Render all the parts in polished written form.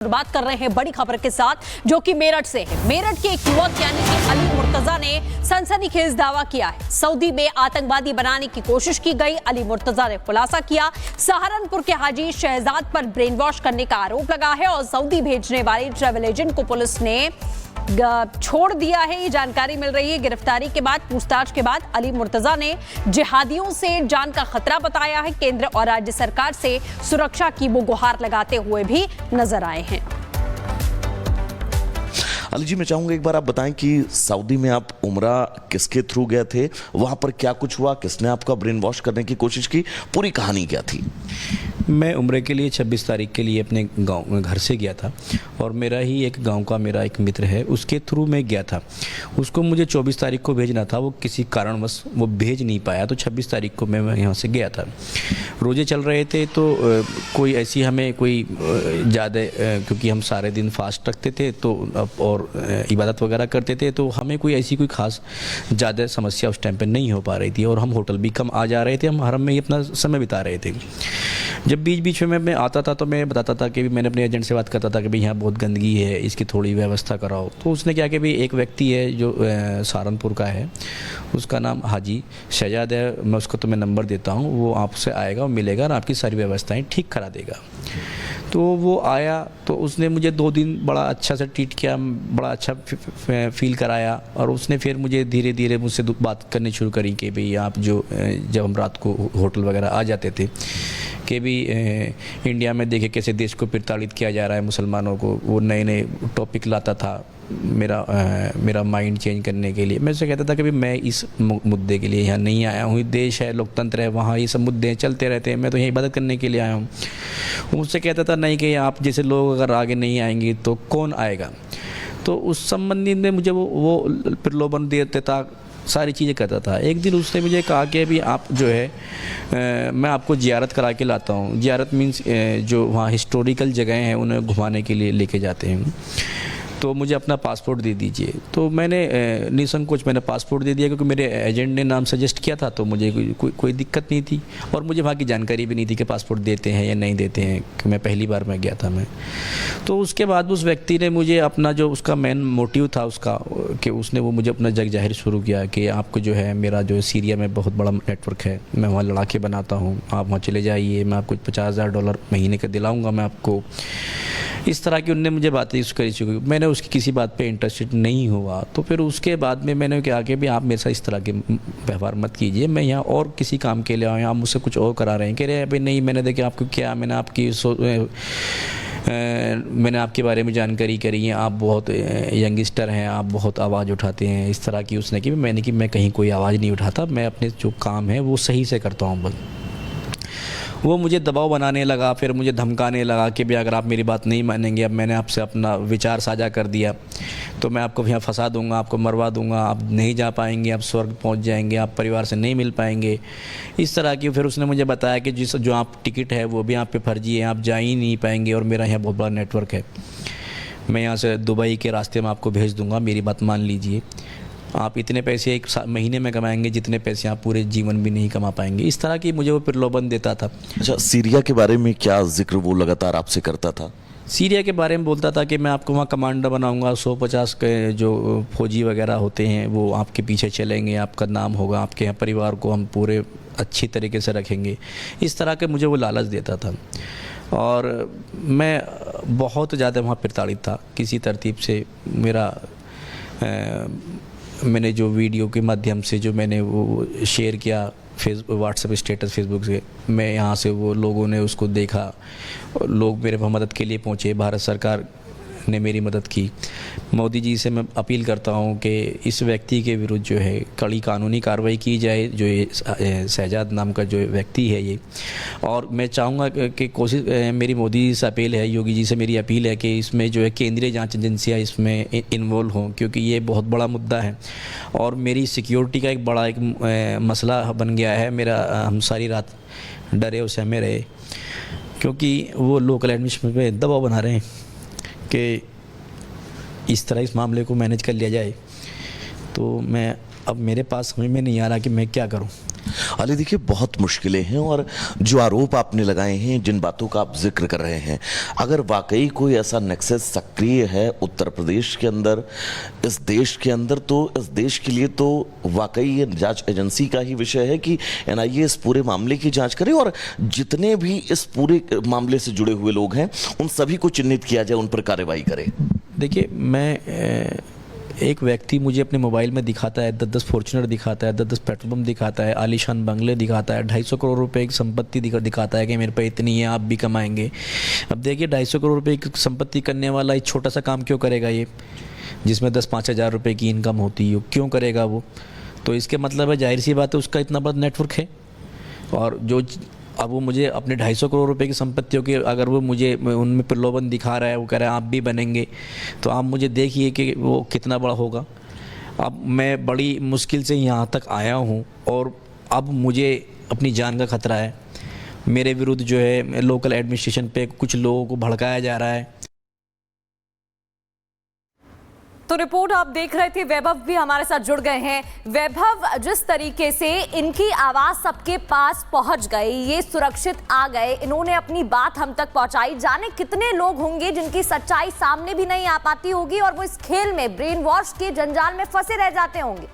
बात कर रहे हैं बड़ी खबर के साथ जो कि मेरठ से है। मेरठ के एक युवक यानी कि अली मुर्तजा ने सनसनीखेज दावा किया है। सऊदी में आतंकवादी बनाने की कोशिश की गई। अली मुर्तजा ने खुलासा किया सहारनपुर के हाजी शहजाद पर ब्रेन वॉश करने का आरोप लगा है और सऊदी भेजने वाले ट्रैवल एजेंट को पुलिस ने छोड़ दिया है। ये जानकारी मिल रही है। गिरफ्तारी के बाद पूछताछ के बाद अली मुर्तजा ने जिहादियों से जान का खतरा बताया है। केंद्र और राज्य सरकार से सुरक्षा की वो गुहार लगाते हुए भी नजर आए हैं। अली जी, मैं चाहूंगा एक बार आप बताएं कि सऊदी में आप उम्रा किसके थ्रू गए थे, वहां पर क्या कुछ हुआ, किसने आपका ब्रेन वॉश करने की कोशिश की, पूरी कहानी क्या थी? मैं उम्रे के लिए 26 तारीख के लिए अपने गांव घर से गया था और मेरा ही एक गांव का मेरा एक मित्र है, उसके थ्रू मैं गया था। उसको मुझे 24 तारीख को भेजना था, वो किसी कारणवश वो भेज नहीं पाया, तो 26 तारीख को मैं यहाँ से गया था। रोज़े चल रहे थे तो कोई ऐसी हमें कोई ज़्यादा, क्योंकि हम सारे दिन फास्ट रखते थे तो और इबादत वगैरह करते थे, तो हमें कोई ऐसी कोई ख़ास ज़्यादा समस्या उस टाइम पे नहीं हो पा रही थी और हम होटल भी कम आ जा रहे थे, हम हरम में ही अपना समय बिता रहे थे। जब बीच बीच में मैं आता था तो मैं बताता था कि मैंने अपने एजेंट से बात करता था कि भाई यहाँ बहुत गंदगी है, इसकी थोड़ी व्यवस्था कराओ। तो उसने क्या कि भाई एक व्यक्ति है जो सहारनपुर का है, उसका नाम हाजी शहजाद है, मैं उसको तुम्हें नंबर देता हूँ, वो आपसे आएगा और मिलेगा और आपकी सारी व्यवस्थाएँ ठीक करा देगा। तो वो आया तो उसने मुझे 2 दिन बड़ा अच्छा से ट्रीट किया, बड़ा अच्छा फील कराया और उसने फिर मुझे धीरे धीरे मुझसे बात करनी शुरू करी कि भाई आप जो जब हम रात को होटल वगैरह आ जाते थे कि भी इंडिया में देखे कैसे देश को प्रताड़ित किया जा रहा है मुसलमानों को, वो नए नए टॉपिक लाता था मेरा माइंड चेंज करने के लिए। मैं उससे कहता था कि भाई मैं इस मुद्दे के लिए यहाँ नहीं आया हूँ, देश है, लोकतंत्र है, वहाँ ये सब मुद्दे चलते रहते हैं, मैं तो यहीं इबादत करने के लिए आया हूँ। वो मुझसे कहता था नहीं कि आप जैसे लोग अगर आगे नहीं आएंगे तो कौन आएगा। तो उस संबंधी में मुझे वो प्रलोभन देता था, सारी चीज़ें करता था। एक दिन उसने मुझे कहा कि अभी आप जो है मैं आपको ज़ियारत करा के लाता हूँ। ज़ियारत मीन्स जो वहाँ हिस्टोरिकल जगह हैं उन्हें घुमाने के लिए लेके जाते हैं, तो मुझे अपना पासपोर्ट दे दीजिए। तो मैंने निसंकोच मैंने पासपोर्ट दे दिया, क्योंकि मेरे एजेंट ने नाम सजेस्ट किया था, तो मुझे कोई दिक्कत नहीं थी और मुझे वहाँ की जानकारी भी नहीं थी कि पासपोर्ट देते हैं या नहीं देते हैं, कि मैं पहली बार मैं गया था मैं। तो उसके बाद उस व्यक्ति ने मुझे अपना जो उसका मेन मोटिव था उसका, कि उसने वो मुझे अपना जग जाहिर शुरू किया कि आपको जो है मेरा जो सीरिया में बहुत बड़ा नेटवर्क है, मैं वहाँ लड़ाके बनाता हूँ, आप वहाँ चले जाइए, मैं आपको $50,000 महीने का दिलाऊँगा मैं आपको। इस तरह की उनने मुझे बातें करी चुकी। मैंने उसकी किसी बात पे इंटरेस्टेड नहीं हुआ। तो फिर उसके बाद में मैंने कहा कि भी आप मेरे साथ इस तरह के व्यवहार मत कीजिए, मैं यहाँ और किसी काम के लिए आया, आप मुझसे कुछ और करा रहे हैं। कह रहे हैं भाई नहीं, मैंने देखा आपको क्या, मैंने आपके बारे में जानकारी करी है, आप बहुत यंगस्टर हैं, आप बहुत आवाज़ उठाते हैं, इस तरह की उसने की। मैंने कि मैं कहीं कोई आवाज़ नहीं उठाता, मैं अपने जो काम है वो सही से करता हूँ बस। वो मुझे दबाव बनाने लगा, फिर मुझे धमकाने लगा कि भाई अगर आप मेरी बात नहीं मानेंगे, अब मैंने आपसे अपना विचार साझा कर दिया तो मैं आपको यहाँ फंसा दूंगा, आपको मरवा दूंगा, आप नहीं जा पाएंगे, आप स्वर्ग पहुँच जाएंगे, आप परिवार से नहीं मिल पाएंगे, इस तरह की। फिर उसने मुझे बताया कि जो आप टिकट है वो भी आप पे फर्जी है, आप जा ही नहीं पाएंगे और मेरा यहाँ बहुत बड़ा नेटवर्क है, मैं यहाँ से दुबई के रास्ते में आपको भेज दूँगा, मेरी बात मान लीजिए, आप इतने पैसे एक महीने में कमाएंगे जितने पैसे आप पूरे जीवन भी नहीं कमा पाएंगे। इस तरह की मुझे वो प्रलोभन देता था। अच्छा, सीरिया के बारे में क्या जिक्र वो लगातार आपसे करता था? सीरिया के बारे में बोलता था कि मैं आपको वहाँ कमांडर बनाऊंगा, 150 के जो फौजी वगैरह होते हैं वो आपके पीछे चलेंगे, आपका नाम होगा, आपके यहाँ परिवार को हम पूरे अच्छी तरीके से रखेंगे। इस तरह के मुझे वो लालच देता था और मैं बहुत ज़्यादा वहाँ प्रताड़ित था। किसी तरतीब से मैंने जो वीडियो के माध्यम से जो मैंने वो शेयर किया व्हाट्सएप स्टेटस फेसबुक से, मैं यहाँ से वो लोगों ने उसको देखा, लोग मेरे मदद के लिए पहुँचे, भारत सरकार ने मेरी मदद की। मोदी जी से मैं अपील करता हूँ कि इस व्यक्ति के विरुद्ध जो है कड़ी कानूनी कार्रवाई की जाए, जो ये शहजाद नाम का जो व्यक्ति है ये। और मैं चाहूँगा कि कोशिश, मेरी मोदी जी से अपील है, योगी जी से मेरी अपील है कि इसमें जो है केंद्रीय जांच एजेंसियाँ इसमें इन्वॉल्व हों, क्योंकि ये बहुत बड़ा मुद्दा है और मेरी सिक्योरिटी का एक बड़ा मसला बन गया है। हम सारी रात डरे और सहमे रहे, क्योंकि वो लोकल एडमिनिस्ट्रेशन पे दबाव बना रहे हैं कि इस तरह इस मामले को मैनेज कर लिया जाए। तो मैं अब मेरे पास समझ में नहीं आ रहा कि मैं क्या करूं। अली देखिए, बहुत मुश्किलें हैं और जो आरोप आपने लगाए हैं, जिन बातों का आप जिक्र कर रहे हैं, अगर वाकई कोई ऐसा नेक्सस सक्रिय है उत्तर प्रदेश के अंदर, इस देश के अंदर, तो इस देश के लिए तो वाकई ये जांच एजेंसी का ही विषय है कि एनआईए इस पूरे मामले की जांच करे और जितने भी इस पूरे मामले से जुड़े हुए लोग हैं उन सभी को चिन्हित किया जाए, उन पर कार्रवाई करे। देखिए, मैं एक व्यक्ति मुझे अपने मोबाइल में दिखाता है 10-10 फॉर्च्यूनर दिखाता है, 10-10 पेट्रोल पंप दिखाता है, आलीशान बंगले दिखाता है, 250 करोड़ रुपए की संपत्ति दिखाता है कि मेरे पे इतनी है, आप भी कमाएंगे। अब देखिए, 250 करोड़ रुपए की संपत्ति करने वाला एक छोटा सा काम क्यों करेगा ये, जिसमें 10-5 हज़ार रुपये की इनकम होती है, क्यों करेगा वो? तो इसके मतलब है, जाहिर सी बात है, उसका इतना बड़ा नेटवर्क है। और जो अब वो मुझे अपने 250 करोड़ रुपए की संपत्तियों के, अगर वो मुझे उनमें प्रलोभन दिखा रहा है, वो कह रहा है आप भी बनेंगे, तो आप मुझे देखिए कि वो कितना बड़ा होगा। अब मैं बड़ी मुश्किल से यहाँ तक आया हूँ और अब मुझे अपनी जान का खतरा है। मेरे विरुद्ध जो है लोकल एडमिनिस्ट्रेशन पे कुछ लोगों को भड़काया जा रहा है। तो रिपोर्ट आप देख रहे थे, वैभव भी हमारे साथ जुड़ गए हैं। वैभव, जिस तरीके से इनकी आवाज सबके पास पहुंच गई, ये सुरक्षित आ गए, इन्होंने अपनी बात हम तक पहुंचाई, जाने कितने लोग होंगे जिनकी सच्चाई सामने भी नहीं आ पाती होगी और वो इस खेल में, ब्रेन वॉश के जंजाल में फंसे रह जाते होंगे।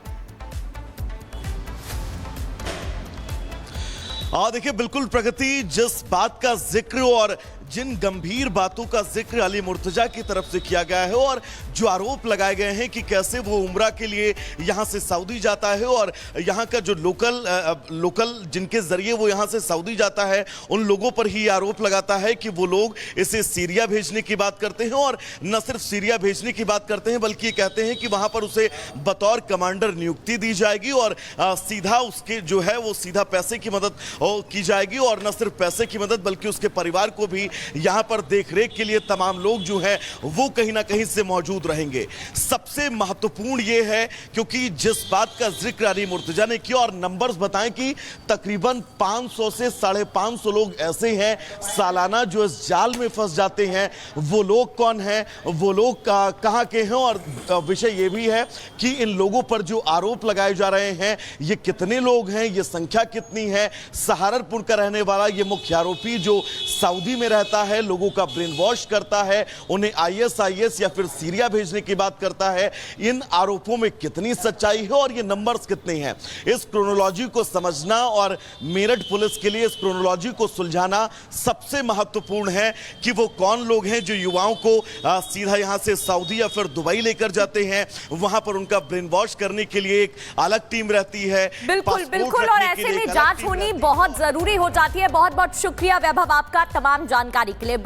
देखिए, बिल्कुल प्रगति, जिस बात का जिक्र और जिन गंभीर बातों का जिक्र अली मुर्तजा की तरफ से किया गया है और जो आरोप लगाए गए हैं कि कैसे वो उम्रा के लिए यहां से सऊदी जाता है और यहां का जो लोकल जिनके जरिए वो यहां से सऊदी जाता है, उन लोगों पर ही आरोप लगाता है कि वो लोग इसे सीरिया भेजने की बात करते हैं और न सिर्फ सीरिया भेजने की बात करते हैं बल्कि कहते हैं कि वहां पर उसे बतौर कमांडर नियुक्ति दी जाएगी और सीधा उसके जो है वो सीधा पैसे की मदद की जाएगी और न सिर्फ पैसे की मदद बल्कि उसके परिवार को भी यहां पर देखरेख के लिए तमाम लोग जो हैं वो कहीं ना कहीं से मौजूद रहेंगे। सबसे महत्वपूर्ण ये है क्योंकि जिस बात का जिक्र अली मुर्तजा ने किया और नंबर्स बताएं कि तकरीबन 500 से 550 लोग ऐसे हैं सालाना जो इस जाल में फंस जाते हैं। वो लोग कौन हैं, वो लोग कहां के हैं और विषय ये भी है कि इन लोगों पर जो आरोप लगाए जा रहे हैं ये कितने लोग हैं, ये संख्या कितनी है। सहारनपुर का रहने वाला ये मुख्य आरोपी जो सऊदी में रहता है, लोगों का ब्रेन वॉश करता है, उन्हें आईएसआईएस या फिर सीरिया भेजने की बात करता है। इन आरोपों में कितनी सच्चाई है और ये नंबर्स कितने हैं, इस क्रोनोलॉजी को समझना और मेरठ पुलिस के लिए इस क्रोनोलॉजी को सुलझाना सबसे महत्वपूर्ण है कि वो कौन लोग हैं जो युवाओं को सीधा यहां से सऊदी या फिर दुबई लेकर जाते हैं। वहां पर उनका ब्रेन वॉश करने के लिए एक अलग टीम रहती है। बिल्कुल बिल्कुल, और ऐसे में जांच होनी बहुत जरूरी हो जाती है। बहुत बहुत शुक्रिया वैभव आपका तमाम जानकारी के लिए।